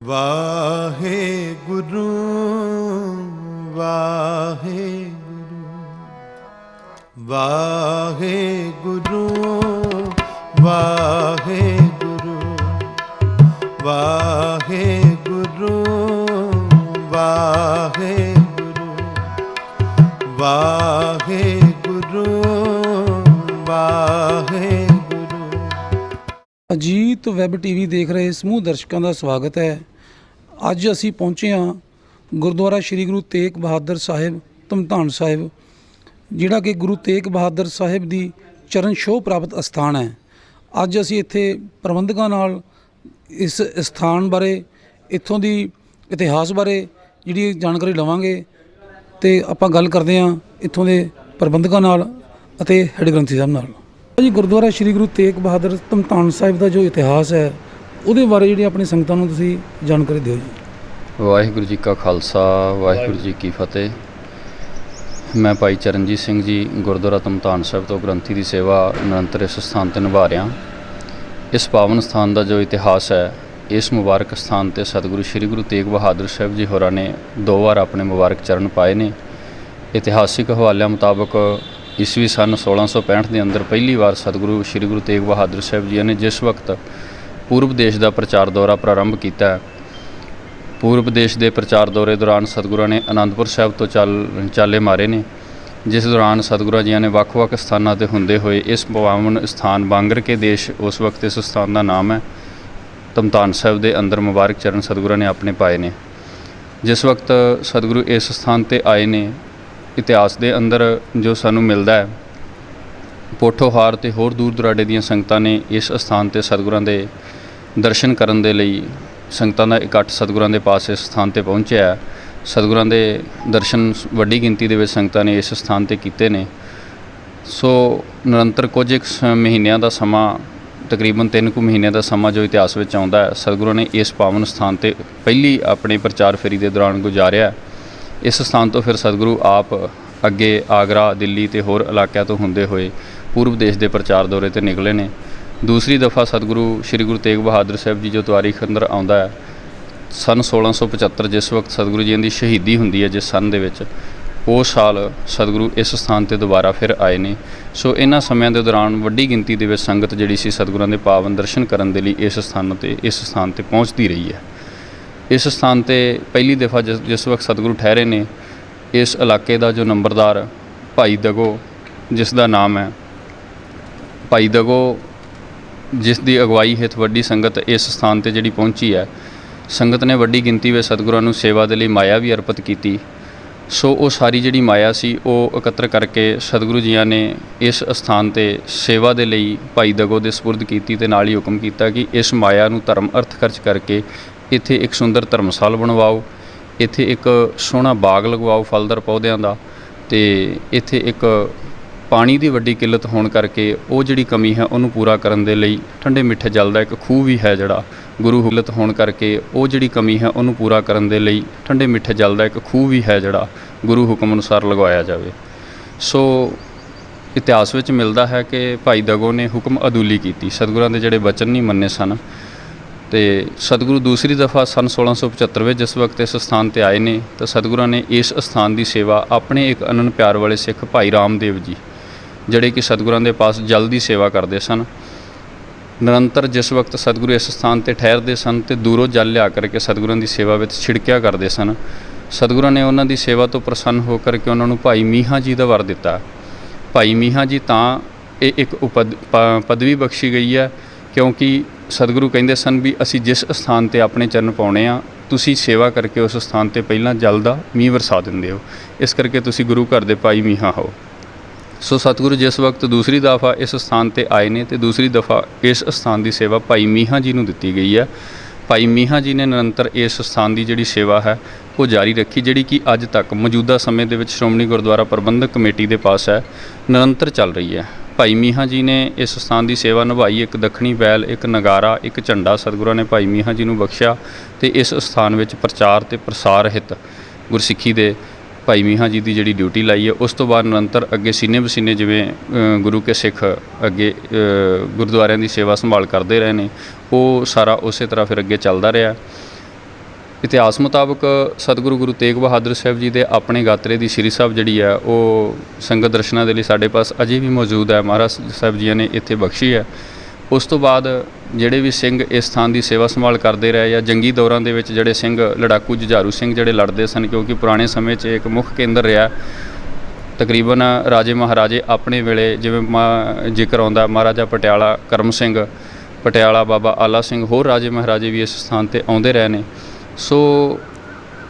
Waheguru Waheguru Waheguru Waheguru Waheguru Waheguru Waheguru Waheguru. Ajit web TV ਦੇਖ ਰਹੇ ਸਮੂਹ ਦਰਸ਼ਕਾਂ ਦਾ ਸਵਾਗਤ ਹੈ। ਅੱਜ ਅਸੀਂ ਪਹੁੰਚੇ ਹਾਂ ਗੁਰਦੁਆਰਾ ਸ਼੍ਰੀ ਗੁਰੂ ਤੇਗ ਬਹਾਦਰ ਸਾਹਿਬ ਧਮਧਾਨ ਸਾਹਿਬ, ਜਿਹੜਾ ਕਿ ਗੁਰੂ ਤੇਗ ਬਹਾਦਰ ਸਾਹਿਬ ਦੀ ਚਰਨ ਛੋਹ ਪ੍ਰਾਪਤ ਅਸਥਾਨ ਹੈ। ਅੱਜ ਅਸੀਂ ਇੱਥੇ ਪ੍ਰਬੰਧਕਾਂ ਨਾਲ ਇਸ ਸਥਾਨ ਬਾਰੇ, ਇੱਥੋਂ ਦੀ ਇਤਿਹਾਸ ਬਾਰੇ ਜਿਹੜੀ ਜਾਣਕਾਰੀ ਲਵਾਂਗੇ ਤੇ ਆਪਾਂ ਗੱਲ ਕਰਦੇ ਹਾਂ ਇੱਥੋਂ ਦੇ ਪ੍ਰਬੰਧਕਾਂ ਨਾਲ ਅਤੇ ਹੈਡ ਗ੍ਰੰਥੀ ਸਾਹਿਬ ਨਾਲ। ਜੀ, ਗੁਰਦੁਆਰਾ ਸ਼੍ਰੀ ਗੁਰੂ ਤੇਗ ਬਹਾਦਰ ਧਮਧਾਨ ਸਾਹਿਬ ਦਾ ਜੋ ਇਤਿਹਾਸ ਹੈ ਉਹਦੇ ਬਾਰੇ ਜਿਹੜੀ ਆਪਣੀ ਸੰਗਤਾਂ ਨੂੰ ਤੁਸੀਂ ਜਾਣਕਾਰੀ ਦਿਓ ਜੀ। ਵਾਹਿਗੁਰੂ ਜੀ ਕਾ ਖਾਲਸਾ, ਵਾਹਿਗੁਰੂ ਜੀ ਕੀ ਫਤਿਹ। ਮੈਂ ਭਾਈ ਚਰਨਜੀਤ ਸਿੰਘ ਜੀ ਗੁਰਦੁਆਰਾ ਧਮਧਾਨ ਸਾਹਿਬ ਤੋਂ ਗ੍ਰੰਥੀ ਦੀ ਸੇਵਾ ਨਿਰੰਤਰ ਇਸ ਸਥਾਨ 'ਤੇ ਨਿਭਾ ਰਿਹਾ। ਇਸ ਪਾਵਨ ਸਥਾਨ ਦਾ ਜੋ ਇਤਿਹਾਸ ਹੈ, ਇਸ ਮੁਬਾਰਕ ਸਥਾਨ 'ਤੇ ਸਤਿਗੁਰੂ ਸ਼੍ਰੀ ਗੁਰੂ ਤੇਗ ਬਹਾਦਰ ਸਾਹਿਬ ਜੀ ਹੋਰਾਂ ਨੇ 2 ਵਾਰ ਆਪਣੇ ਮੁਬਾਰਕ ਚਰਨ ਪਾਏ ਨੇ। ਇਤਿਹਾਸਿਕ ਹਵਾਲਿਆਂ ਮੁਤਾਬਕ ਈਸਵੀ ਸਨ 1665 ਦੇ ਅੰਦਰ ਪਹਿਲੀ ਵਾਰ ਸਤਿਗੁਰੂ ਸ਼੍ਰੀ ਗੁਰੂ ਤੇਗ ਬਹਾਦਰ ਸਾਹਿਬ ਜੀ ਨੇ ਜਿਸ ਵਕਤ ਪੂਰਬ ਦੇਸ਼ ਦਾ ਪ੍ਰਚਾਰ ਦੌਰਾ ਪ੍ਰਾਰੰਭ ਕੀਤਾ, ਪੂਰਬ ਦੇਸ਼ ਦੇ ਪ੍ਰਚਾਰ ਦੌਰੇ ਦੌਰਾਨ ਸਤਿਗੁਰਾਂ ਨੇ ਅਨੰਦਪੁਰ ਸਾਹਿਬ ਤੋਂ ਚਾਲੇ ਮਾਰੇ ਨੇ, ਜਿਸ ਦੌਰਾਨ ਸਤਿਗੁਰਾਂ ਜੀਆਂ ਨੇ ਵੱਖ-ਵੱਖ ਸਥਾਨਾਂ 'ਤੇ ਹੁੰਦੇ ਹੋਏ ਇਸ ਪਾਵਨ ਸਥਾਨ ਬਾਂਗਰ ਕੇ ਦੇਸ਼, ਉਸ ਵਕਤ ਇਸ ਸਥਾਨ ਦਾ ਨਾਮ ਹੈ, ਧਮਧਾਨ ਸਾਹਿਬ ਦੇ ਅੰਦਰ ਮੁਬਾਰਕ ਚਰਨ ਸਤਿਗੁਰਾਂ ਨੇ ਆਪਣੇ ਪਾਏ ਨੇ। ਜਿਸ ਵਕਤ ਸਤਿਗੁਰੂ ਇਸ ਸਥਾਨ 'ਤੇ ਆਏ ਨੇ, ਇਤਿਹਾਸ ਦੇ ਅੰਦਰ ਜੋ ਸਾਨੂੰ ਮਿਲਦਾ ਹੈ, ਪੋਠੋਹਾਰ ਅਤੇ ਹੋਰ ਦੂਰ ਦੁਰਾਡੇ ਦੀਆਂ ਸੰਗਤਾਂ ਨੇ ਇਸ ਸਥਾਨ 'ਤੇ ਸਤਿਗੁਰਾਂ ਦੇ ਦਰਸ਼ਨ ਕਰਨ ਦੇ ਲਈ ਸੰਗਤਾਂ ਦਾ ਇਕੱਠ ਸਤਿਗੁਰਾਂ ਦੇ ਪਾਸ ਇਸ ਸਥਾਨ 'ਤੇ ਪਹੁੰਚਿਆ। ਸਤਿਗੁਰਾਂ ਦੇ ਦਰਸ਼ਨ ਵੱਡੀ ਗਿਣਤੀ ਦੇ ਵਿੱਚ ਸੰਗਤਾਂ ਨੇ ਇਸ ਸਥਾਨ 'ਤੇ ਕੀਤੇ ਨੇ। ਸੋ ਨਿਰੰਤਰ ਕੁਝ ਇੱਕ ਮਹੀਨਿਆਂ ਦਾ ਸਮਾਂ, ਤਕਰੀਬਨ 3 ਕੁ ਮਹੀਨਿਆਂ ਦਾ ਸਮਾਂ ਜੋ ਇਤਿਹਾਸ ਵਿੱਚ ਆਉਂਦਾ ਹੈ, ਸਤਿਗੁਰਾਂ ਨੇ ਇਸ ਪਾਵਨ ਸਥਾਨ 'ਤੇ ਪਹਿਲੀ ਆਪਣੇ ਪ੍ਰਚਾਰ ਫੇਰੀ ਦੇ ਦੌਰਾਨ ਗੁਜ਼ਾਰਿਆ। ਇਸ ਸਥਾਨ ਤੋਂ ਫਿਰ ਸਤਿਗੁਰੂ ਆਪ ਅੱਗੇ ਆਗਰਾ, ਦਿੱਲੀ ਅਤੇ ਹੋਰ ਇਲਾਕਿਆਂ ਤੋਂ ਹੁੰਦੇ ਹੋਏ ਪੂਰਬ ਦੇਸ਼ ਦੇ ਪ੍ਰਚਾਰ ਦੌਰੇ 'ਤੇ ਨਿਕਲੇ ਨੇ। ਦੂਸਰੀ ਦਫਾ ਸਤਿਗੁਰੂ ਸ਼੍ਰੀ ਗੁਰੂ ਤੇਗ ਬਹਾਦਰ ਸਾਹਿਬ ਜੀ ਜੋ ਤਾਰੀਖ ਅੰਦਰ ਆਉਂਦਾ ਹੈ, ਸਨ 1675, ਜਿਸ ਵਕਤ ਸਤਿਗੁਰੂ ਜੀ ਦੀ ਸ਼ਹੀਦੀ ਹੁੰਦੀ ਹੈ, ਜਿਸ ਸੰਨ ਦੇ ਵਿੱਚ ਉਸ ਸਾਲ ਸਤਿਗੁਰੂ ਇਸ ਸਥਾਨ 'ਤੇ ਦੁਬਾਰਾ ਫਿਰ ਆਏ ਨੇ। ਸੋ ਇਹਨਾਂ ਸਮਿਆਂ ਦੇ ਦੌਰਾਨ ਵੱਡੀ ਗਿਣਤੀ ਦੇ ਵਿੱਚ ਸੰਗਤ ਜਿਹੜੀ ਸੀ ਸਤਿਗੁਰਾਂ ਦੇ ਪਾਵਨ ਦਰਸ਼ਨ ਕਰਨ ਦੇ ਲਈ ਇਸ ਸਥਾਨ 'ਤੇ ਪਹੁੰਚਦੀ ਰਹੀ ਹੈ। ਇਸ ਸਥਾਨ 'ਤੇ ਪਹਿਲੀ ਦਫਾ ਜਿਸ ਵਕਤ ਸਤਿਗੁਰੂ ਠਹਿਰੇ ਨੇ, ਇਸ ਇਲਾਕੇ ਦਾ ਜੋ ਨੰਬਰਦਾਰ ਭਾਈ ਦਗੋ, ਜਿਸ ਦਾ ਨਾਮ ਹੈ ਭਾਈ ਦਗੋ, ਜਿਸ ਦੀ ਅਗਵਾਈ ਹੇਠ ਵੱਡੀ ਸੰਗਤ ਇਸ ਸਥਾਨ 'ਤੇ ਜਿਹੜੀ ਪਹੁੰਚੀ ਹੈ, ਸੰਗਤ ਨੇ ਵੱਡੀ ਗਿਣਤੀ ਵਿੱਚ ਸਤਿਗੁਰਾਂ ਨੂੰ ਸੇਵਾ ਦੇ ਲਈ ਮਾਇਆ ਵੀ ਅਰਪਿਤ ਕੀਤੀ। ਸੋ ਉਹ ਸਾਰੀ ਜਿਹੜੀ ਮਾਇਆ ਸੀ ਉਹ ਇਕੱਤਰ ਕਰਕੇ ਸਤਿਗੁਰੂ ਜੀਆਂ ਨੇ ਇਸ ਸਥਾਨ 'ਤੇ ਸੇਵਾ ਦੇ ਲਈ ਭਾਈ ਦਗੋ ਦੇ ਸਪੁਰਦ ਕੀਤੀ ਅਤੇ ਨਾਲ ਹੀ ਹੁਕਮ ਕੀਤਾ ਕਿ ਇਸ ਮਾਇਆ ਨੂੰ ਧਰਮ ਅਰਥ ਖਰਚ ਕਰਕੇ ਇੱਥੇ ਇੱਕ ਸੁੰਦਰ ਧਰਮਸਾਲ ਬਣਵਾਓ, ਇੱਥੇ ਇੱਕ ਸੋਹਣਾ ਬਾਗ ਲਗਵਾਓ ਫਲਦਾਰ ਪੌਦਿਆਂ ਦਾ, ਅਤੇ ਇੱਥੇ ਇੱਕ ਪਾਣੀ ਦੀ ਵੱਡੀ ਕਿੱਲਤ ਹੋਣ ਕਰਕੇ ਉਹ ਜਿਹੜੀ ਕਮੀ ਹੈ ਉਹਨੂੰ ਪੂਰਾ ਕਰਨ ਦੇ ਲਈ ਠੰਡੇ ਮਿੱਠੇ ਜਲ ਦਾ ਇੱਕ ਖੂਹ ਵੀ ਹੈ, ਜਿਹੜਾ ਗੁਰੂ ਕਿੱਲਤ ਹੋਣ ਕਰਕੇ ਉਹ ਜਿਹੜੀ ਕਮੀ ਹੈ ਉਹਨੂੰ ਪੂਰਾ ਕਰਨ ਦੇ ਲਈ ਠੰਡੇ ਮਿੱਠੇ ਜਲ ਦਾ ਇੱਕ ਖੂਹ ਵੀ ਹੈ, ਜਿਹੜਾ ਗੁਰੂ ਹੁਕਮ ਅਨੁਸਾਰ ਲਗਵਾਇਆ ਜਾਵੇ। ਸੋ ਇਤਿਹਾਸ ਵਿੱਚ ਮਿਲਦਾ ਹੈ ਕਿ ਭਾਈ ਦਗੋ ਨੇ ਹੁਕਮ ਅਦੂਲੀ ਕੀਤੀ, ਸਤਿਗੁਰਾਂ ਦੇ ਜਿਹੜੇ ਵਚਨ ਨਹੀਂ ਮੰਨੇ ਸਨ। ਅਤੇ ਸਤਿਗੁਰੂ ਦੂਸਰੀ ਦਫਾ ਸਨ 1675 ਵਿੱਚ ਜਿਸ ਵਕਤ ਇਸ ਸਥਾਨ 'ਤੇ ਆਏ ਨੇ, ਤਾਂ ਸਤਿਗੁਰਾਂ ਨੇ ਇਸ ਸਥਾਨ ਦੀ ਸੇਵਾ ਆਪਣੇ ਇੱਕ ਅਨੰਨ ਪਿਆਰ ਵਾਲੇ ਸਿੱਖ ਭਾਈ ਰਾਮਦੇਵ ਜੀ, ਜਿਹੜੇ ਕਿ ਸਤਿਗੁਰਾਂ ਦੇ ਪਾਸ ਜਲ ਦੀ ਸੇਵਾ ਕਰਦੇ ਸਨ, ਨਿਰੰਤਰ ਜਿਸ ਵਕਤ ਸਤਿਗੁਰੂ ਇਸ ਸਥਾਨ 'ਤੇ ਠਹਿਰਦੇ ਸਨ ਅਤੇ ਦੂਰੋਂ ਜਲ ਲਿਆ ਕਰਕੇ ਸਤਿਗੁਰਾਂ ਦੀ ਸੇਵਾ ਵਿੱਚ ਛਿੜਕਿਆ ਕਰਦੇ ਸਨ। ਸਤਿਗੁਰਾਂ ਨੇ ਉਹਨਾਂ ਦੀ ਸੇਵਾ ਤੋਂ ਪ੍ਰਸੰਨ ਹੋ ਕਰਕੇ ਉਹਨਾਂ ਨੂੰ ਭਾਈ ਮੀਹਾਂ ਜੀ ਦਾ ਵਰ ਦਿੱਤਾ। ਭਾਈ ਮੀਹਾਂ ਜੀ ਤਾਂ ਇਹ ਇੱਕ ਪਦਵੀ ਬਖਸ਼ੀ ਗਈ ਹੈ, ਕਿਉਂਕਿ ਸਤਿਗੁਰੂ ਕਹਿੰਦੇ ਸਨ ਵੀ ਅਸੀਂ ਜਿਸ ਸਥਾਨ 'ਤੇ ਆਪਣੇ ਚਰਨ ਪਾਉਣੇ ਆ, ਤੁਸੀਂ ਸੇਵਾ ਕਰਕੇ ਉਸ ਸਥਾਨ 'ਤੇ ਪਹਿਲਾਂ ਜਲ ਦਾ ਮੀਂਹ ਵਰਸਾ ਦਿੰਦੇ ਹੋ, ਇਸ ਕਰਕੇ ਤੁਸੀਂ ਗੁਰੂ ਘਰ ਦੇ ਭਾਈ ਮੀਹਾਂ ਹੋ। ਸੋ ਸਤਿਗੁਰੂ ਜਿਸ ਵਕਤ ਦੂਸਰੀ ਦਫਾ ਇਸ ਸਥਾਨ 'ਤੇ ਆਏ ਨੇ, ਅਤੇ ਦੂਸਰੀ ਦਫਾ ਇਸ ਸਥਾਨ ਦੀ ਸੇਵਾ ਭਾਈ ਮੀਹਾਂ ਜੀ ਨੂੰ ਦਿੱਤੀ ਗਈ ਹੈ। ਭਾਈ ਮੀਹਾਂ ਜੀ ਨੇ ਨਿਰੰਤਰ ਇਸ ਸਥਾਨ ਦੀ ਜਿਹੜੀ ਸੇਵਾ ਹੈ ਉਹ ਜਾਰੀ ਰੱਖੀ, ਜਿਹੜੀ ਕਿ ਅੱਜ ਤੱਕ ਮੌਜੂਦਾ ਸਮੇਂ ਦੇ ਵਿੱਚ ਸ਼੍ਰੋਮਣੀ ਗੁਰਦੁਆਰਾ ਪ੍ਰਬੰਧਕ ਕਮੇਟੀ ਦੇ ਪਾਸ ਹੈ, ਨਿਰੰਤਰ ਚੱਲ ਰਹੀ ਹੈ। ਭਾਈ ਮੀਹਾਂ ਜੀ ਨੇ ਇਸ ਸਥਾਨ ਦੀ ਸੇਵਾ ਨਿਭਾਈ। ਇੱਕ ਦੱਖਣੀ ਬੈਲ, ਇੱਕ ਨਗਾਰਾ, ਇੱਕ ਝੰਡਾ ਸਤਿਗੁਰਾਂ ਨੇ ਭਾਈ ਮੀਹਾਂ ਜੀ ਨੂੰ ਬਖਸ਼ਿਆ, ਅਤੇ ਇਸ ਸਥਾਨ ਵਿੱਚ ਪ੍ਰਚਾਰ ਅਤੇ ਪ੍ਰਸਾਰ ਹਿੱਤ ਗੁਰਸਿੱਖੀ ਦੇ ਭਾਈ ਮੀਹਾਂ ਜੀ ਦੀ ਜਿਹੜੀ ਡਿਊਟੀ ਲਾਈ ਹੈ। ਉਸ ਤੋਂ ਬਾਅਦ ਨਿਰੰਤਰ ਅੱਗੇ ਸੀਨੇ ਬਸੀਨੇ ਜਿਵੇਂ ਗੁਰੂ ਕੇ ਸਿੱਖ ਅੱਗੇ ਗੁਰਦੁਆਰਿਆਂ ਦੀ ਸੇਵਾ ਸੰਭਾਲ ਕਰਦੇ ਰਹੇ ਨੇ, ਉਹ ਸਾਰਾ ਉਸੇ ਤਰ੍ਹਾਂ ਫਿਰ ਅੱਗੇ ਚੱਲਦਾ ਰਿਹਾ। ਇਤਿਹਾਸ ਮੁਤਾਬਕ ਸਤਿਗੁਰੂ ਗੁਰੂ ਤੇਗ ਬਹਾਦਰ ਸਾਹਿਬ ਜੀ ਦੇ ਆਪਣੇ ਗਾਤਰੇ ਦੀ ਸ੍ਰੀ ਸਾਹਿਬ ਜਿਹੜੀ ਹੈ ਉਹ ਸੰਗਤ ਦਰਸ਼ਨਾਂ ਦੇ ਲਈ ਸਾਡੇ ਪਾਸ ਅਜੇ ਵੀ ਮੌਜੂਦ ਹੈ। ਮਹਾਰਾਜ ਸਾਹਿਬ ਜੀ ਨੇ ਇੱਥੇ ਬਖਸ਼ੀ ਹੈ। ਉਸ ਤੋਂ ਬਾਅਦ ਜਿਹੜੇ ਵੀ ਸਿੰਘ ਇਸ ਸਥਾਨ ਦੀ ਸੇਵਾ ਸੰਭਾਲ ਕਰਦੇ ਰਹੇ ਜਾਂ ਜੰਗੀ ਦੌਰਾਂ ਦੇ ਵਿੱਚ ਜਿਹੜੇ ਸਿੰਘ ਲੜਾਕੂ ਜੁਝਾਰੂ ਸਿੰਘ ਜਿਹੜੇ ਲੜਦੇ ਸਨ, ਕਿਉਂਕਿ ਪੁਰਾਣੇ ਸਮੇਂ 'ਚ ਇੱਕ ਮੁੱਖ ਕੇਂਦਰ ਰਿਹਾ। ਤਕਰੀਬਨ ਰਾਜੇ ਮਹਾਰਾਜੇ ਆਪਣੇ ਵੇਲੇ ਜਿਵੇਂ ਜ਼ਿਕਰ ਆਉਂਦਾ ਮਹਾਰਾਜਾ ਪਟਿਆਲਾ ਕਰਮ ਸਿੰਘ ਪਟਿਆਲਾ, ਬਾਬਾ ਆਲਾ ਸਿੰਘ, ਹੋਰ ਰਾਜੇ ਮਹਾਰਾਜੇ ਵੀ ਇਸ ਸਥਾਨ 'ਤੇ ਆਉਂਦੇ ਰਹੇ ਨੇ। ਸੋ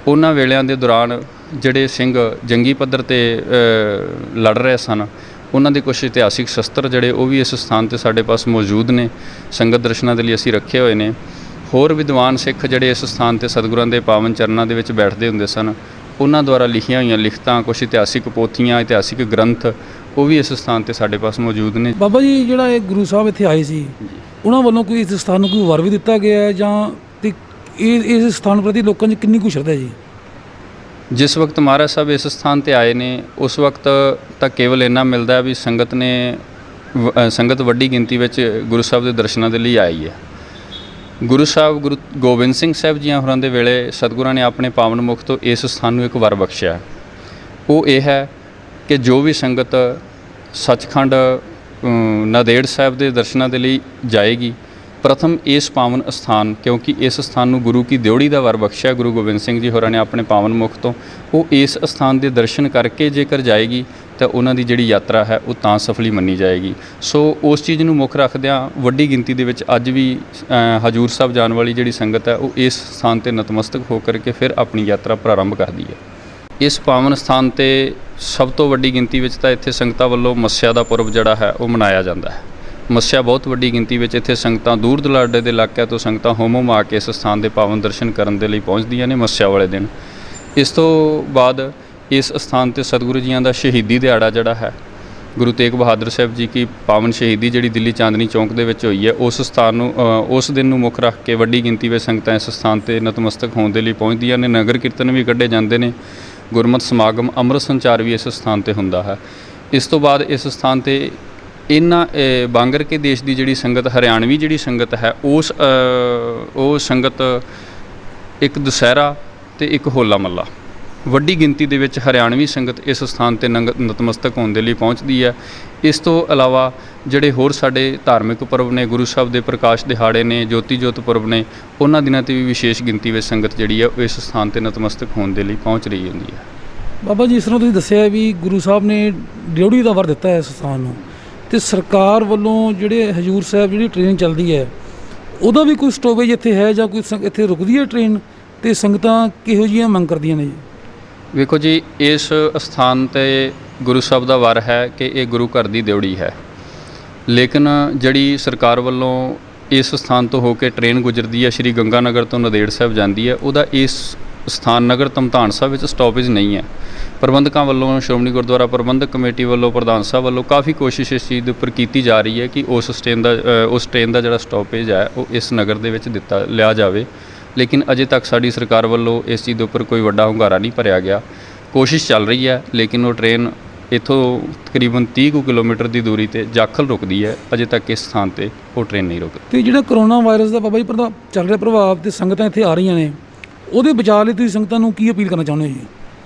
ਉਹਨਾਂ ਵੇਲਿਆਂ ਦੇ ਦੌਰਾਨ ਜਿਹੜੇ ਸਿੰਘ ਜੰਗੀ ਪੱਧਰ 'ਤੇ ਲੜ ਰਹੇ ਸਨ, ਉਹਨਾਂ ਦੇ ਕੁਝ ਇਤਿਹਾਸਿਕ ਸ਼ਸਤਰ ਜਿਹੜੇ ਉਹ ਵੀ ਇਸ ਸਥਾਨ 'ਤੇ ਸਾਡੇ ਪਾਸ ਮੌਜੂਦ ਨੇ। ਸੰਗਤ ਦਰਸ਼ਨਾਂ ਦੇ ਲਈ ਅਸੀਂ ਰੱਖੇ ਹੋਏ ਨੇ। ਹੋਰ ਵਿਦਵਾਨ ਸਿੱਖ ਜਿਹੜੇ ਇਸ ਸਥਾਨ 'ਤੇ ਸਤਿਗੁਰਾਂ ਦੇ ਪਾਵਨ ਚਰਨਾਂ ਦੇ ਵਿੱਚ ਬੈਠਦੇ ਹੁੰਦੇ ਸਨ, ਉਹਨਾਂ ਦੁਆਰਾ ਲਿਖੀਆਂ ਹੋਈਆਂ ਲਿਖਤਾਂ, ਕੁਝ ਇਤਿਹਾਸਿਕ ਪੋਥੀਆਂ, ਇਤਿਹਾਸਿਕ ਗ੍ਰੰਥ ਉਹ ਵੀ ਇਸ ਸਥਾਨ 'ਤੇ ਸਾਡੇ ਪਾਸ ਮੌਜੂਦ ਨੇ। ਬਾਬਾ ਜੀ, ਜਿਹੜਾ ਇਹ ਗੁਰੂ ਸਾਹਿਬ ਇੱਥੇ ਆਏ ਸੀ, ਉਹਨਾਂ ਵੱਲੋਂ ਕੋਈ ਇਸ ਸਥਾਨ ਨੂੰ ਕੋਈ ਵਰ ਵੀ ਦਿੱਤਾ ਗਿਆ ਹੈ ਜਾਂ ਤੇ ਇਹ ਇਸ ਸਥਾਨ ਪ੍ਰਤੀ ਲੋਕਾਂ 'ਚ ਕਿੰਨੀ ਕੁ ਸ਼ਰਧਾ ਹੈ ਜੀ? ਜਿਸ ਵਕਤ ਮਹਾਰਾਜ ਸਾਹਿਬ ਇਸ ਸਥਾਨ 'ਤੇ ਆਏ ਨੇ ਉਸ ਵਕਤ ਤਾਂ ਕੇਵਲ ਇੰਨਾ ਮਿਲਦਾ ਵੀ ਸੰਗਤ ਵੱਡੀ ਗਿਣਤੀ ਵਿੱਚ ਗੁਰੂ ਸਾਹਿਬ ਦੇ ਦਰਸ਼ਨਾਂ ਦੇ ਲਈ ਆਈ ਹੈ। ਗੁਰੂ ਗੋਬਿੰਦ ਸਿੰਘ ਸਾਹਿਬ ਜੀਆਂ ਹੋਰਾਂ ਦੇ ਵੇਲੇ ਸਤਿਗੁਰਾਂ ਨੇ ਆਪਣੇ ਪਾਵਨ ਮੁਖ ਤੋਂ ਇਸ ਸਥਾਨ ਨੂੰ ਇੱਕ ਵਰ ਬਖਸ਼ਿਆ। ਉਹ ਇਹ ਹੈ ਕਿ ਜੋ ਵੀ ਸੰਗਤ ਸੱਚਖੰਡ ਨਾਂਦੇੜ ਸਾਹਿਬ ਦੇ ਦਰਸ਼ਨਾਂ ਦੇ ਲਈ ਜਾਏਗੀ, ਪ੍ਰਥਮ ਇਸ ਪਾਵਨ ਅਸਥਾਨ, ਕਿਉਂਕਿ ਇਸ ਸਥਾਨ ਨੂੰ ਗੁਰੂ ਕੀ ਦਿਓੜੀ ਦਾ ਵਰ ਬਖਸ਼ਿਆ ਗੁਰੂ ਗੋਬਿੰਦ ਸਿੰਘ ਜੀ ਹੋਰਾਂ ਨੇ ਆਪਣੇ ਪਾਵਨ ਮੁਖ ਤੋਂ, ਉਹ ਇਸ ਅਸਥਾਨ ਦੇ ਦਰਸ਼ਨ ਕਰਕੇ ਜੇਕਰ ਜਾਏਗੀ ਤਾਂ ਉਹਨਾਂ ਦੀ ਜਿਹੜੀ ਯਾਤਰਾ ਹੈ ਉਹ ਤਾਂ ਸਫਲੀ ਮੰਨੀ ਜਾਏਗੀ। ਸੋ ਉਸ ਚੀਜ਼ ਨੂੰ ਮੁੱਖ ਰੱਖਦਿਆਂ ਵੱਡੀ ਗਿਣਤੀ ਦੇ ਵਿੱਚ ਅੱਜ ਵੀ ਹਜੂਰ ਸਾਹਿਬ ਜਾਣ ਵਾਲੀ ਜਿਹੜੀ ਸੰਗਤ ਹੈ ਉਹ ਇਸ ਸਥਾਨ 'ਤੇ ਨਤਮਸਤਕ ਹੋ ਕਰਕੇ ਫਿਰ ਆਪਣੀ ਯਾਤਰਾ ਪ੍ਰਾਰੰਭ ਕਰਦੀ ਹੈ। ਇਸ ਪਾਵਨ ਸਥਾਨ 'ਤੇ ਸਭ ਤੋਂ ਵੱਡੀ ਗਿਣਤੀ ਵਿੱਚ ਤਾਂ ਇੱਥੇ ਸੰਗਤਾਂ ਵੱਲੋਂ ਮੱਸਿਆ ਦਾ ਪੁਰਬ ਜਿਹੜਾ ਹੈ ਉਹ ਮਨਾਇਆ ਜਾਂਦਾ ਹੈ। ਮੱਸਿਆ ਬਹੁਤ ਵੱਡੀ ਗਿਣਤੀ ਵਿੱਚ ਇੱਥੇ ਸੰਗਤਾਂ ਦੂਰ ਦੁਰਾਡੇ ਦੇ ਇਲਾਕਿਆਂ ਤੋਂ ਸੰਗਤਾਂ ਹੋਮ ਆ ਕੇ ਇਸ ਸਥਾਨ ਦੇ ਪਾਵਨ ਦਰਸ਼ਨ ਕਰਨ ਦੇ ਲਈ ਪਹੁੰਚਦੀਆਂ ਨੇ ਮੱਸਿਆ ਵਾਲੇ ਦਿਨ। ਇਸ ਤੋਂ ਬਾਅਦ ਇਸ ਸਥਾਨ 'ਤੇ ਸਤਿਗੁਰੂ ਜੀਆਂ ਦਾ ਸ਼ਹੀਦੀ ਦਿਹਾੜਾ ਜਿਹੜਾ ਹੈ, ਗੁਰੂ ਤੇਗ ਬਹਾਦਰ ਸਾਹਿਬ ਜੀ ਕੀ ਪਾਵਨ ਸ਼ਹੀਦੀ ਜਿਹੜੀ ਦਿੱਲੀ ਚਾਂਦਨੀ ਚੌਂਕ ਦੇ ਵਿੱਚ ਹੋਈ ਹੈ, ਉਸ ਦਿਨ ਨੂੰ ਮੁੱਖ ਰੱਖ ਕੇ ਵੱਡੀ ਗਿਣਤੀ ਵਿੱਚ ਸੰਗਤਾਂ ਇਸ ਸਥਾਨ 'ਤੇ ਨਤਮਸਤਕ ਹੋਣ ਦੇ ਲਈ ਪਹੁੰਚਦੀਆਂ ਨੇ। ਨਗਰ ਕੀਰਤਨ ਵੀ ਕੱਢੇ ਜਾਂਦੇ ਨੇ, ਗੁਰਮਤਿ ਸਮਾਗਮ, ਅੰਮ੍ਰਿਤ ਸੰਚਾਰ ਵੀ ਇਸ ਸਥਾਨ 'ਤੇ ਹੁੰਦਾ ਹੈ। ਇਸ ਤੋਂ ਬਾਅਦ ਇਸ ਸਥਾਨ 'ਤੇ ਇਹਨਾਂ ਬਾਂਗਰ ਕੇ ਦੇਸ਼ ਦੀ ਜਿਹੜੀ ਸੰਗਤ, ਹਰਿਆਣਵੀ ਜਿਹੜੀ ਸੰਗਤ ਹੈ, ਉਹ ਸੰਗਤ ਇੱਕ ਦੁਸਹਿਰਾ ਅਤੇ ਇੱਕ ਹੋਲਾ ਮਹੱਲਾ ਵੱਡੀ ਗਿਣਤੀ ਦੇ ਵਿੱਚ ਹਰਿਆਣਵੀ ਸੰਗਤ ਇਸ ਸਥਾਨ 'ਤੇ ਨਤਮਸਤਕ ਹੋਣ ਦੇ ਲਈ ਪਹੁੰਚਦੀ ਹੈ। ਇਸ ਤੋਂ ਇਲਾਵਾ ਜਿਹੜੇ ਹੋਰ ਸਾਡੇ ਧਾਰਮਿਕ ਪੁਰਬ ਨੇ, ਗੁਰੂ ਸਾਹਿਬ ਦੇ ਪ੍ਰਕਾਸ਼ ਦਿਹਾੜੇ ਨੇ, ਜੋਤੀ ਜੋਤ ਪੁਰਬ ਨੇ, ਉਹਨਾਂ ਦਿਨਾਂ 'ਤੇ ਵੀ ਵਿਸ਼ੇਸ਼ ਗਿਣਤੀ ਵਿੱਚ ਸੰਗਤ ਜਿਹੜੀ ਹੈ ਉਹ ਇਸ ਸਥਾਨ 'ਤੇ ਨਤਮਸਤਕ ਹੋਣ ਦੇ ਲਈ ਪਹੁੰਚ ਰਹੀ ਹੁੰਦੀ ਹੈ। ਬਾਬਾ ਜੀ, ਇਸ ਤਰ੍ਹਾਂ ਤੁਸੀਂ ਦੱਸਿਆ ਵੀ ਗੁਰੂ ਸਾਹਿਬ ਨੇ ਡਿਓੜੀ ਦਾ ਵਰ ਦਿੱਤਾ ਹੈ ਇਸ ਸਥਾਨ ਨੂੰ, ਅਤੇ ਸਰਕਾਰ ਵੱਲੋਂ ਜਿਹੜੇ ਹਜੂਰ ਸਾਹਿਬ ਜਿਹੜੀ ਟ੍ਰੇਨ ਚੱਲਦੀ ਹੈ ਉਹਦਾ ਵੀ ਕੋਈ ਸਟੋਪੇਜ ਇੱਥੇ ਹੈ ਜਾਂ ਕੋਈ ਇੱਥੇ ਰੁਕਦੀ ਹੈ ਟ੍ਰੇਨ, ਅਤੇ ਸੰਗਤਾਂ ਕਿਹੋ ਜਿਹੀਆਂ ਮੰਗ ਕਰਦੀਆਂ ਨੇ ਜੀ? ਵੇਖੋ ਜੀ, ਇਸ ਸਥਾਨ 'ਤੇ ਗੁਰੂ ਸਾਹਿਬ ਦਾ ਵਰ ਹੈ ਕਿ ਇਹ ਗੁਰੂ ਘਰ ਦੀ ਦਿਓੜੀ ਹੈ, ਲੇਕਿਨ ਜਿਹੜੀ ਸਰਕਾਰ ਵੱਲੋਂ ਇਸ ਸਥਾਨ ਤੋਂ ਹੋ ਕੇ ਟ੍ਰੇਨ ਗੁਜ਼ਰਦੀ ਹੈ, ਸ਼੍ਰੀ ਗੰਗਾ ਨਗਰ ਤੋਂ ਨਾਂਦੇੜ ਸਾਹਿਬ ਜਾਂਦੀ ਹੈ, ਉਹਦਾ ਇਸ ਸਥਾਨ ਨਗਰ ਧਮਧਾਨ ਸਾਹਿਬ ਵਿੱਚ ਸਟੋਪੇਜ ਨਹੀਂ ਹੈ। ਪ੍ਰਬੰਧਕਾਂ ਵੱਲੋਂ, ਸ਼੍ਰੋਮਣੀ ਗੁਰਦੁਆਰਾ ਪ੍ਰਬੰਧਕ ਕਮੇਟੀ ਵੱਲੋਂ, ਪ੍ਰਧਾਨ ਸਾਹਿਬ ਵੱਲੋਂ ਕਾਫੀ ਕੋਸ਼ਿਸ਼ ਇਸ ਚੀਜ਼ ਦੇ ਉੱਪਰ ਕੀਤੀ ਜਾ ਰਹੀ ਹੈ ਕਿ ਉਸ ਟ੍ਰੇਨ ਦਾ ਜਿਹੜਾ ਸਟੋਪੇਜ ਹੈ ਉਹ ਇਸ ਨਗਰ ਦੇ ਵਿੱਚ ਲਿਆ ਜਾਵੇ, ਲੇਕਿਨ ਅਜੇ ਤੱਕ ਸਾਡੀ ਸਰਕਾਰ ਵੱਲੋਂ ਇਸ ਚੀਜ਼ ਦੇ ਉੱਪਰ ਕੋਈ ਵੱਡਾ ਹੁੰਗਾਰਾ ਨਹੀਂ ਭਰਿਆ ਗਿਆ। ਕੋਸ਼ਿਸ਼ ਚੱਲ ਰਹੀ ਹੈ, ਲੇਕਿਨ ਉਹ ਟ੍ਰੇਨ ਇੱਥੋਂ ਤਕਰੀਬਨ 30 ਕੁ ਕਿਲੋਮੀਟਰ ਦੀ ਦੂਰੀ 'ਤੇ ਜਾਖਲ ਰੁਕਦੀ ਹੈ। ਅਜੇ ਤੱਕ ਇਸ ਸਥਾਨ 'ਤੇ ਉਹ ਟ੍ਰੇਨ ਨਹੀਂ ਰੁਕਦੀ। ਅਤੇ ਜਿਹੜਾ ਕਰੋਨਾ ਵਾਇਰਸ ਦਾ ਬਾਬਾ ਜੀ ਚੱਲ ਰਿਹਾ ਪ੍ਰਭਾਵ, ਅਤੇ ਸੰਗਤਾਂ ਇੱਥੇ ਆ ਰਹੀਆਂ ਨੇ, ਉਹਦੇ ਬਚਾਅ ਲਈ ਤੁਸੀਂ ਸੰਗਤਾਂ ਨੂੰ ਕੀ ਅਪੀਲ ਕਰਨਾ ਚਾਹੁੰਦੇ ਹੋ ਜੀ?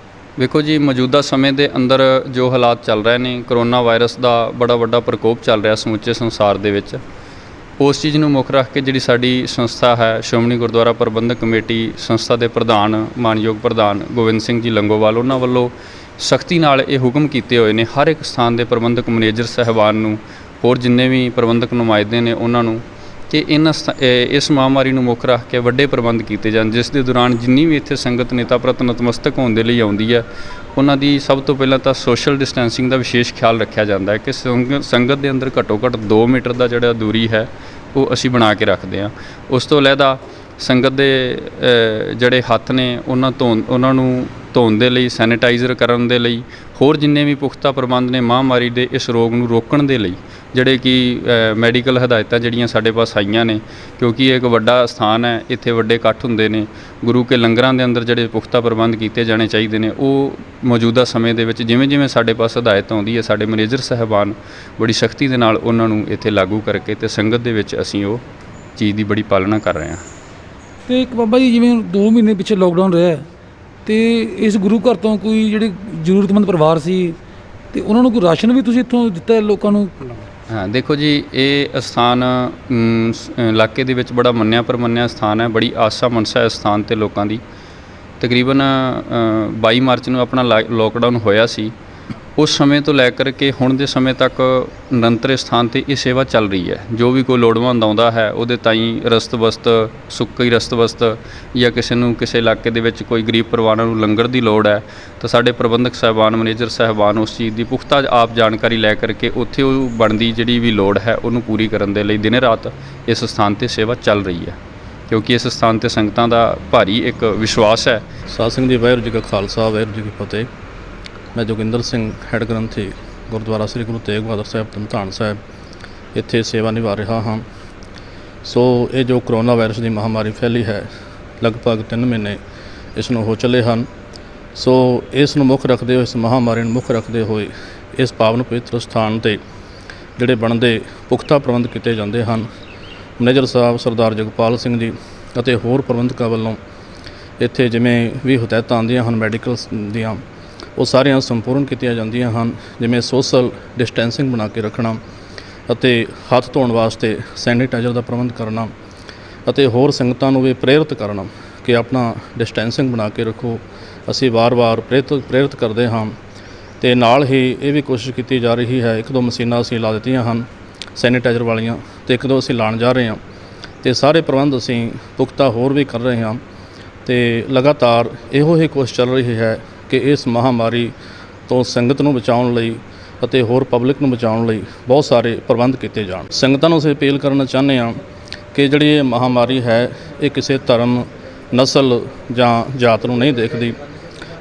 ਵੇਖੋ ਜੀ, ਮੌਜੂਦਾ ਸਮੇਂ ਦੇ ਅੰਦਰ ਜੋ ਹਾਲਾਤ ਚੱਲ ਰਹੇ ਨੇ, ਕਰੋਨਾ ਵਾਇਰਸ ਦਾ ਬੜਾ ਵੱਡਾ ਪ੍ਰਕੋਪ ਚੱਲ ਰਿਹਾ ਸਮੁੱਚੇ ਸੰਸਾਰ ਦੇ ਵਿੱਚ, ਉਸ ਚੀਜ਼ ਨੂੰ ਮੁੱਖ ਰੱਖ ਕੇ ਜਿਹੜੀ ਸਾਡੀ ਸੰਸਥਾ ਹੈ, ਸ਼੍ਰੋਮਣੀ ਗੁਰਦੁਆਰਾ ਪ੍ਰਬੰਧਕ ਕਮੇਟੀ, ਸੰਸਥਾ ਦੇ ਪ੍ਰਧਾਨ ਮਾਨਯੋਗ ਪ੍ਰਧਾਨ ਗੋਬਿੰਦ ਸਿੰਘ ਜੀ ਲੰਗੋਵਾਲ, ਉਹਨਾਂ ਵੱਲੋਂ ਸਖਤੀ ਨਾਲ ਇਹ ਹੁਕਮ ਕੀਤੇ ਹੋਏ ਨੇ ਹਰ ਇੱਕ ਸਥਾਨ ਦੇ ਪ੍ਰਬੰਧਕ ਮੈਨੇਜਰ ਸਾਹਿਬਾਨ ਨੂੰ, ਹੋਰ ਜਿੰਨੇ ਵੀ ਪ੍ਰਬੰਧਕ ਨੁਮਾਇੰਦੇ ਨੇ ਉਹਨਾਂ ਨੂੰ, ਕਿ ਇਸ ਮਹਾਂਮਾਰੀ ਨੂੰ ਮੁੱਖ ਰੱਖ ਕੇ ਵੱਡੇ ਪ੍ਰਬੰਧ ਕੀਤੇ ਜਾਣ, ਜਿਸ ਦੇ ਦੌਰਾਨ ਜਿੰਨੀ ਵੀ ਇੱਥੇ ਸੰਗਤ ਨੇਤਾ ਪ੍ਰਤ ਨਤਮਸਤਕ ਹੋਣ ਦੇ ਲਈ ਆਉਂਦੀ ਹੈ, ਉਹਨਾਂ ਦੀ ਸਭ ਤੋਂ ਪਹਿਲਾਂ ਤਾਂ ਸੋਸ਼ਲ ਡਿਸਟੈਂਸਿੰਗ ਦਾ ਵਿਸ਼ੇਸ਼ ਖਿਆਲ ਰੱਖਿਆ ਜਾਂਦਾ ਹੈ ਕਿ ਸੰਗਤ ਦੇ ਅੰਦਰ ਘੱਟੋ ਘੱਟ 2 ਮੀਟਰ ਦਾ ਜਿਹੜਾ ਦੂਰੀ ਹੈ ਉਹ ਅਸੀਂ ਬਣਾ ਕੇ ਰੱਖਦੇ ਹਾਂ। ਉਸ ਤੋਂ ਇਲਾਵਾ ਸੰਗਤ ਦੇ ਜਿਹੜੇ ਹੱਥ ਨੇ ਉਹਨਾਂ ਨੂੰ ਧੋਣ ਦੇ ਲਈ, ਸੈਨੀਟਾਈਜ਼ਰ ਕਰਨ ਦੇ ਲਈ, ਹੋਰ ਜਿੰਨੇ ਵੀ ਪੁਖਤਾ ਪ੍ਰਬੰਧ ਨੇ ਮਹਾਂਮਾਰੀ ਦੇ ਇਸ ਰੋਗ ਨੂੰ ਰੋਕਣ ਦੇ ਲਈ, ਜਿਹੜੇ ਕਿ ਮੈਡੀਕਲ ਹਦਾਇਤਾਂ ਜਿਹੜੀਆਂ ਸਾਡੇ ਪਾਸ ਆਈਆਂ ਨੇ, ਕਿਉਂਕਿ ਇਹ ਇੱਕ ਵੱਡਾ ਸਥਾਨ ਹੈ, ਇੱਥੇ ਵੱਡੇ ਇਕੱਠ ਹੁੰਦੇ ਨੇ, ਗੁਰੂ ਕੇ ਲੰਗਰਾਂ ਦੇ ਅੰਦਰ ਜਿਹੜੇ ਪੁਖਤਾ ਪ੍ਰਬੰਧ ਕੀਤੇ ਜਾਣੇ ਚਾਹੀਦੇ ਨੇ, ਉਹ ਮੌਜੂਦਾ ਸਮੇਂ ਦੇ ਵਿੱਚ ਜਿਵੇਂ ਜਿਵੇਂ ਸਾਡੇ ਪਾਸ ਹਦਾਇਤ ਆਉਂਦੀ ਹੈ, ਸਾਡੇ ਮੈਨੇਜਰ ਸਾਹਿਬਾਨ ਬੜੀ ਸਖਤੀ ਦੇ ਨਾਲ ਉਹਨਾਂ ਨੂੰ ਇੱਥੇ ਲਾਗੂ ਕਰਕੇ ਅਤੇ ਸੰਗਤ ਦੇ ਵਿੱਚ ਅਸੀਂ ਉਹ ਚੀਜ਼ ਦੀ ਬੜੀ ਪਾਲਣਾ ਕਰ ਰਹੇ ਹਾਂ। ਤੇ ਇੱਕ ਬਾਬਾ ਜੀ ਜਿਵੇਂ 2 ਮਹੀਨੇ ਪਿੱਛੇ ਲੋਕਡਾਊਨ ਰਿਹਾ ਤੇ ਇਸ ਗੁਰੂ ਘਰ ਤੋਂ ਕੋਈ ਜਿਹੜੇ ਜ਼ਰੂਰਤਮੰਦ ਪਰਿਵਾਰ ਸੀ ਤੇ ਉਹਨਾਂ ਨੂੰ ਕੋਈ ਰਾਸ਼ਨ ਵੀ ਤੁਸੀਂ ਇੱਥੋਂ ਦਿੱਤਾ ਹੈ ਲੋਕਾਂ ਨੂੰ? ਹਾਂ, ਦੇਖੋ ਜੀ, ਇਹ ਅਸਥਾਨ ਇਲਾਕੇ ਦੇ ਵਿੱਚ ਬੜਾ ਮੰਨਿਆ ਪ੍ਰਮੰਨਿਆ ਸਥਾਨ ਹੈ। ਬੜੀ ਆਸਾ ਮਨਸਾ ਹੈ ਸਥਾਨ 'ਤੇ ਲੋਕਾਂ ਦੀ। ਤਕਰੀਬਨ 22 ਮਾਰਚ ਨੂੰ ਆਪਣਾ ਲੋਕਡਾਊਨ ਹੋਇਆ ਸੀ। ਉਸ ਸਮੇਂ ਤੋਂ ਲੈ ਕਰਕੇ ਹੁਣ ਦੇ ਸਮੇਂ ਤੱਕ ਨਿਰੰਤਰ ਇਸ ਸਥਾਨ 'ਤੇ ਇਹ ਸੇਵਾ ਚੱਲ ਰਹੀ ਹੈ। ਜੋ ਵੀ ਕੋਈ ਲੋੜਵੰਦ ਆਉਂਦਾ ਹੈ ਉਹਦੇ ਤਾਈਂ ਰਸਤ ਵਸਤ, ਸੁੱਕੀ ਰਸਤ ਵਸਤ, ਜਾਂ ਕਿਸੇ ਨੂੰ ਕਿਸੇ ਇਲਾਕੇ ਦੇ ਵਿੱਚ ਕੋਈ ਗਰੀਬ ਪਰਿਵਾਰਾਂ ਨੂੰ ਲੰਗਰ ਦੀ ਲੋੜ ਹੈ ਤਾਂ ਸਾਡੇ ਪ੍ਰਬੰਧਕ ਸਾਹਿਬਾਨ, ਮੈਨੇਜਰ ਸਾਹਿਬਾਨ ਉਸ ਚੀਜ਼ ਦੀ ਪੁਖਤਾ ਆਪ ਜਾਣਕਾਰੀ ਲੈ ਕਰਕੇ ਉੱਥੇ ਉਹ ਬਣਦੀ ਜਿਹੜੀ ਵੀ ਲੋੜ ਹੈ ਉਹਨੂੰ ਪੂਰੀ ਕਰਨ ਦੇ ਲਈ ਦਿਨ ਰਾਤ ਇਸ ਸਥਾਨ 'ਤੇ ਸੇਵਾ ਚੱਲ ਰਹੀ ਹੈ, ਕਿਉਂਕਿ ਇਸ ਸਥਾਨ 'ਤੇ ਸੰਗਤਾਂ ਦਾ ਭਾਰੀ ਇੱਕ ਵਿਸ਼ਵਾਸ ਹੈ। ਸਾਧ ਸੰਗਤ ਜੀ, ਵਾਹਿਗੁਰੂ ਜੀ ਕਾ ਖਾਲਸਾ, ਵਾਹਿਗੁਰੂ ਜੀ ਕੀ ਫਤਿਹ। ਮੈਂ ਜੋਗਿੰਦਰ ਸਿੰਘ, ਹੈੱਡ ਗ੍ਰੰਥੀ, ਗੁਰਦੁਆਰਾ ਸ੍ਰੀ ਗੁਰੂ ਤੇਗ ਬਹਾਦਰ ਸਾਹਿਬ ਧੰਨ ਸਾਹਿਬ, ਇੱਥੇ ਸੇਵਾ ਨਿਭਾ ਰਿਹਾ ਹਾਂ। ਸੋ ਇਹ ਜੋ ਕਰੋਨਾ ਵਾਇਰਸ ਦੀ ਮਹਾਮਾਰੀ ਫੈਲੀ ਹੈ, ਲਗਭਗ 3 ਮਹੀਨੇ ਇਸ ਨੂੰ ਹੋ ਚੱਲੇ ਹਨ। ਸੋ ਇਸ ਨੂੰ ਮੁੱਖ ਰੱਖਦੇ ਹੋਏ, ਇਸ ਮਹਾਮਾਰੀ ਨੂੰ ਮੁੱਖ ਰੱਖਦੇ ਹੋਏ ਇਸ ਪਾਵਨ ਪਵਿੱਤਰ ਸਥਾਨ 'ਤੇ ਜਿਹੜੇ ਬਣਦੇ ਪੁਖਤਾ ਪ੍ਰਬੰਧ ਕੀਤੇ ਜਾਂਦੇ ਹਨ। ਮੈਨੇਜਰ ਸਾਹਿਬ ਸਰਦਾਰ ਜਗਪਾਲ ਸਿੰਘ ਜੀ ਅਤੇ ਹੋਰ ਪ੍ਰਬੰਧਕਾਂ ਵੱਲੋਂ ਇੱਥੇ ਜਿਵੇਂ ਵੀ ਹਦਾਇਤਾਂ ਆਉਂਦੀਆਂ ਹਨ ਮੈਡੀਕਲ ਦੀਆਂ, ਉਹ ਸਾਰੀਆਂ ਸੰਪੂਰਨ ਕੀਤੀਆਂ ਜਾਂਦੀਆਂ ਹਨ। ਜਿਵੇਂ ਸੋਸ਼ਲ ਡਿਸਟੈਂਸਿੰਗ ਬਣਾ ਕੇ ਰੱਖਣਾ ਅਤੇ ਹੱਥ ਧੋਣ ਵਾਸਤੇ ਸੈਨੀਟਾਈਜ਼ਰ ਦਾ ਪ੍ਰਬੰਧ ਕਰਨਾ ਅਤੇ ਹੋਰ ਸੰਗਤਾਂ ਨੂੰ ਵੀ ਪ੍ਰੇਰਿਤ ਕਰਨਾ ਕਿ ਆਪਣਾ ਡਿਸਟੈਂਸਿੰਗ ਬਣਾ ਕੇ ਰੱਖੋ। ਅਸੀਂ ਵਾਰ-ਵਾਰ ਪ੍ਰੇਰਿਤ ਕਰਦੇ ਹਾਂ ਅਤੇ ਨਾਲ ਹੀ ਇਹ ਵੀ ਕੋਸ਼ਿਸ਼ ਕੀਤੀ ਜਾ ਰਹੀ ਹੈ। 1-2 ਮਸ਼ੀਨਾਂ ਅਸੀਂ ਲਾ ਦਿੱਤੀਆਂ ਹਨ ਸੈਨੀਟਾਈਜ਼ਰ ਵਾਲੀਆਂ, ਅਤੇ 1-2 ਅਸੀਂ ਲਾਉਣ ਜਾ ਰਹੇ ਹਾਂ, ਅਤੇ ਸਾਰੇ ਪ੍ਰਬੰਧ ਅਸੀਂ ਪੁਖਤਾ ਹੋਰ ਵੀ ਕਰ ਰਹੇ ਹਾਂ। ਅਤੇ ਲਗਾਤਾਰ ਇਹੋ ਹੀ ਕੋਸ਼ਿਸ਼ ਚੱਲ ਰਹੀ ਹੈ ਕਿ ਇਸ ਮਹਾਮਾਰੀ ਤੋਂ ਸੰਗਤ ਨੂੰ ਬਚਾਉਣ ਲਈ ਅਤੇ ਹੋਰ ਪਬਲਿਕ ਨੂੰ ਬਚਾਉਣ ਲਈ ਬਹੁਤ ਸਾਰੇ ਪ੍ਰਬੰਧ ਕੀਤੇ ਜਾਣ। ਸੰਗਤਾਂ ਨੂੰ ਅਸੀਂ ਅਪੀਲ ਕਰਨਾ ਚਾਹੁੰਦੇ ਹਾਂ ਕਿ ਜਿਹੜੀ ਇਹ ਮਹਾਮਾਰੀ ਹੈ ਇਹ ਕਿਸੇ ਧਰਮ, ਨਸਲ ਜਾਂ ਜਾਤ ਨੂੰ ਨਹੀਂ ਦੇਖਦੀ।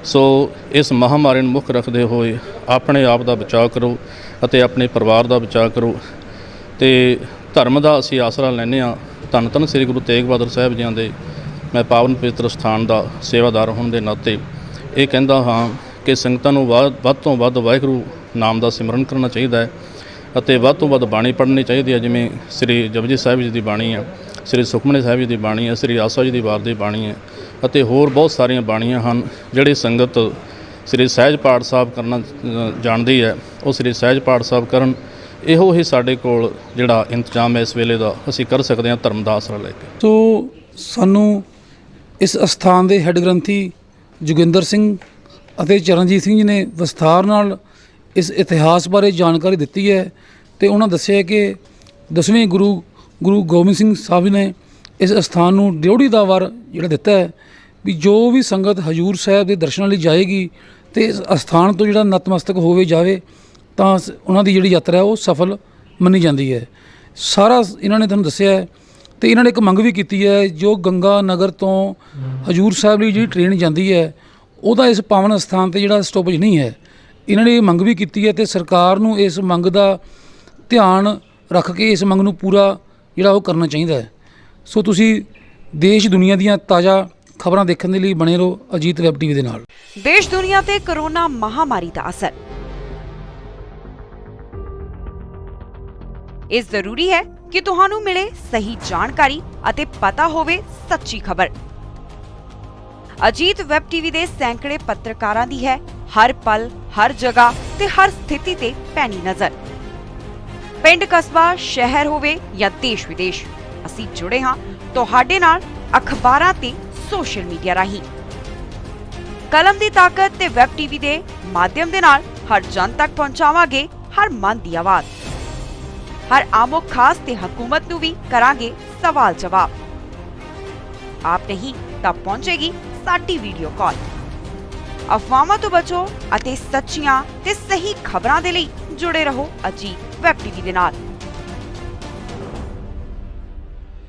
ਸੋ ਇਸ ਮਹਾਮਾਰੀ ਨੂੰ ਮੁੱਖ ਰੱਖਦੇ ਹੋਏ ਆਪਣੇ ਆਪ ਦਾ ਬਚਾਅ ਕਰੋ ਅਤੇ ਆਪਣੇ ਪਰਿਵਾਰ ਦਾ ਬਚਾਅ ਕਰੋ। ਅਤੇ ਧਰਮ ਦਾ ਅਸੀਂ ਆਸਰਾ ਲੈਂਦੇ ਹਾਂ। ਧੰਨ ਧੰਨ ਸ੍ਰੀ ਗੁਰੂ ਤੇਗ ਬਹਾਦਰ ਸਾਹਿਬ ਜੀਆਂ ਦੇ ਮੈਂ ਪਾਵਨ ਪਵਿੱਤਰ ਸਥਾਨ ਦਾ ਸੇਵਾਦਾਰ ਹੋਣ ਦੇ ਨਾਤੇ ਇਹ ਕਹਿੰਦਾ ਹਾਂ ਕਿ ਸੰਗਤਾਂ ਨੂੰ ਵੱਧ ਤੋਂ ਵੱਧ ਵਾਹਿਗੁਰੂ ਨਾਮ ਦਾ ਸਿਮਰਨ ਕਰਨਾ ਚਾਹੀਦਾ ਹੈ ਅਤੇ ਵੱਧ ਤੋਂ ਵੱਧ ਬਾਣੀ ਪੜ੍ਹਨੀ ਚਾਹੀਦੀ ਹੈ। ਜਿਵੇਂ ਸ੍ਰੀ ਜਪਜੀ ਸਾਹਿਬ ਜੀ ਦੀ ਬਾਣੀ ਹੈ, ਸ੍ਰੀ ਸੁਖਮਨੀ ਸਾਹਿਬ ਜੀ ਦੀ ਬਾਣੀ ਹੈ, ਸ੍ਰੀ ਆਸਾ ਜੀ ਦੀ ਵਾਰ ਦੀ ਬਾਣੀ ਹੈ ਅਤੇ ਹੋਰ ਬਹੁਤ ਸਾਰੀਆਂ ਬਾਣੀਆਂ ਹਨ। ਜਿਹੜੀ ਸੰਗਤ ਸ੍ਰੀ ਸਹਿਜ ਪਾਠ ਸਾਹਿਬ ਕਰਨਾ ਜਾਣਦੀ ਹੈ ਉਹ ਸ੍ਰੀ ਸਹਿਜ ਪਾਠ ਸਾਹਿਬ ਕਰਨ। ਇਹੋ ਹੀ ਸਾਡੇ ਕੋਲ ਜਿਹੜਾ ਇੰਤਜ਼ਾਮ ਹੈ ਇਸ ਵੇਲੇ ਦਾ ਅਸੀਂ ਕਰ ਸਕਦੇ ਹਾਂ ਧਰਮ ਦਾ ਆਸਰਾ ਲੈ ਕੇ। ਸੋ ਸਾਨੂੰ ਇਸ ਅਸਥਾਨ ਦੇ ਹੈੱਡ ਗ੍ਰੰਥੀ ਜੋਗਿੰਦਰ ਸਿੰਘ ਅਤੇ ਚਰਨਜੀਤ ਸਿੰਘ ਜੀ ਨੇ ਵਿਸਥਾਰ ਨਾਲ ਇਸ ਇਤਿਹਾਸ ਬਾਰੇ ਜਾਣਕਾਰੀ ਦਿੱਤੀ ਹੈ ਅਤੇ ਉਹਨਾਂ ਦੱਸਿਆ ਕਿ 10ਵੇਂ ਗੁਰੂ ਗੋਬਿੰਦ ਸਿੰਘ ਸਾਹਿਬ ਨੇ ਇਸ ਅਸਥਾਨ ਨੂੰ ਡਿਉਢੀ ਦਾ ਵਰ ਜਿਹੜਾ ਦਿੱਤਾ ਹੈ ਵੀ ਜੋ ਵੀ ਸੰਗਤ ਹਜ਼ੂਰ ਸਾਹਿਬ ਦੇ ਦਰਸ਼ਨਾਂ ਲਈ ਜਾਏਗੀ ਅਤੇ ਇਸ ਅਸਥਾਨ ਤੋਂ ਜਿਹੜਾ ਨਤਮਸਤਕ ਹੋਵੇ ਜਾਵੇ ਤਾਂ ਉਹਨਾਂ ਦੀ ਜਿਹੜੀ ਯਾਤਰਾ ਹੈ ਉਹ ਸਫਲ ਮੰਨੀ ਜਾਂਦੀ ਹੈ। ਸਾਰਾ ਇਹਨਾਂ ਨੇ ਤੁਹਾਨੂੰ ਦੱਸਿਆ ਹੈ ਅਤੇ ਇਹਨਾਂ ਨੇ ਇੱਕ ਮੰਗ ਵੀ ਕੀਤੀ ਹੈ, ਜੋ ਗੰਗਾ ਨਗਰ ਤੋਂ ਹਜ਼ੂਰ ਸਾਹਿਬ ਲਈ ਜਿਹੜੀ ਟ੍ਰੇਨ ਜਾਂਦੀ ਹੈ ਉਹਦਾ ਇਸ ਪਾਵਨ ਅਸਥਾਨ 'ਤੇ ਜਿਹੜਾ ਸਟੋਪੇਜ ਨਹੀਂ ਹੈ। ਇਹਨਾਂ ਨੇ ਇਹ ਮੰਗ ਵੀ ਕੀਤੀ ਹੈ ਅਤੇ ਸਰਕਾਰ ਨੂੰ ਇਸ ਮੰਗ ਦਾ ਧਿਆਨ ਰੱਖ ਕੇ ਇਸ ਮੰਗ ਨੂੰ ਪੂਰਾ ਜਿਹੜਾ ਉਹ ਕਰਨਾ ਚਾਹੀਦਾ ਹੈ। ਸੋ ਤੁਸੀਂ ਦੇਸ਼ ਦੁਨੀਆ ਦੀਆਂ ਤਾਜ਼ਾ ਖਬਰਾਂ ਦੇਖਣ ਦੇ ਲਈ ਬਣੇ ਰਹੋ ਅਜੀਤ ਵੈਬ ਟੀਵੀ ਦੇ ਨਾਲ। ਦੇਸ਼ ਦੁਨੀਆ ਤੇ ਕਰੋਨਾ ਮਹਾਮਾਰੀ ਦਾ ਅਸਰ। ਇਹ ਜ਼ਰੂਰੀ ਹੈ ਕਿ ਤੁਹਾਨੂੰ ਮਿਲੇ ਸਹੀ ਜਾਣਕਾਰੀ ਅਤੇ ਪਤਾ ਹੋਵੇ ਸੱਚੀ ਖਬਰ। ਅਜੀਤ ਵੈਬ ਟੀਵੀ ਦੇ ਸੈਂਕੜੇ ਪੱਤਰਕਾਰਾਂ ਦੀ ਹੈ ਹਰ ਪਲ, ਹਰ ਜਗ੍ਹਾ ਤੇ ਹਰ ਸਥਿਤੀ ਤੇ ਪੈਣੀ ਨਜ਼ਰ। ਪਿੰਡ, ਕਸਬਾ, ਸ਼ਹਿਰ ਹੋਵੇ ਜਾਂ ਦੇਸ਼ ਵਿਦੇਸ਼, ਅਸੀਂ ਜੁੜੇ ਹਾਂ ਤੁਹਾਡੇ ਨਾਲ ਅਖਬਾਰਾਂ ਤੇ ਸੋਸ਼ਲ ਮੀਡੀਆ ਰਾਹੀਂ। ਕਲਮ ਦੀ ਤਾਕਤ ਤੇ ਵੈਬ ਟੀਵੀ ਦੇ ਮਾਧਿਅਮ ਦੇ ਨਾਲ ਹਰ ਜਨ ਤੱਕ ਪਹੁੰਚਾਵਾਂਗੇ ਹਰ ਮਨ ਦੀ ਆਵਾਜ਼। ਹਰ ਆਮੋ ਖਾਸ ਤੇ ਹਕੂਮਤ ਨੂੰ ਵੀ ਕਰਾਂਗੇ ਸਵਾਲ ਜਵਾਬ। ਆਪ ਨਹੀਂ ਤਾਂ ਪਹੁੰਚੇਗੀ ਸਾਡੀ ਵੀਡੀਓ ਕਾਲ। ਅਫਵਾਹਾਂ ਤੋਂ ਬਚੋ ਅਤੇ ਸੱਚੀਆਂ ਤੇ ਸਹੀ ਖਬਰਾਂ ਦੇ ਲਈ ਜੁੜੇ ਰਹੋ ਅਜੀਤ ਵੈਬ ਟੀਵੀ ਦੇ ਨਾਲ।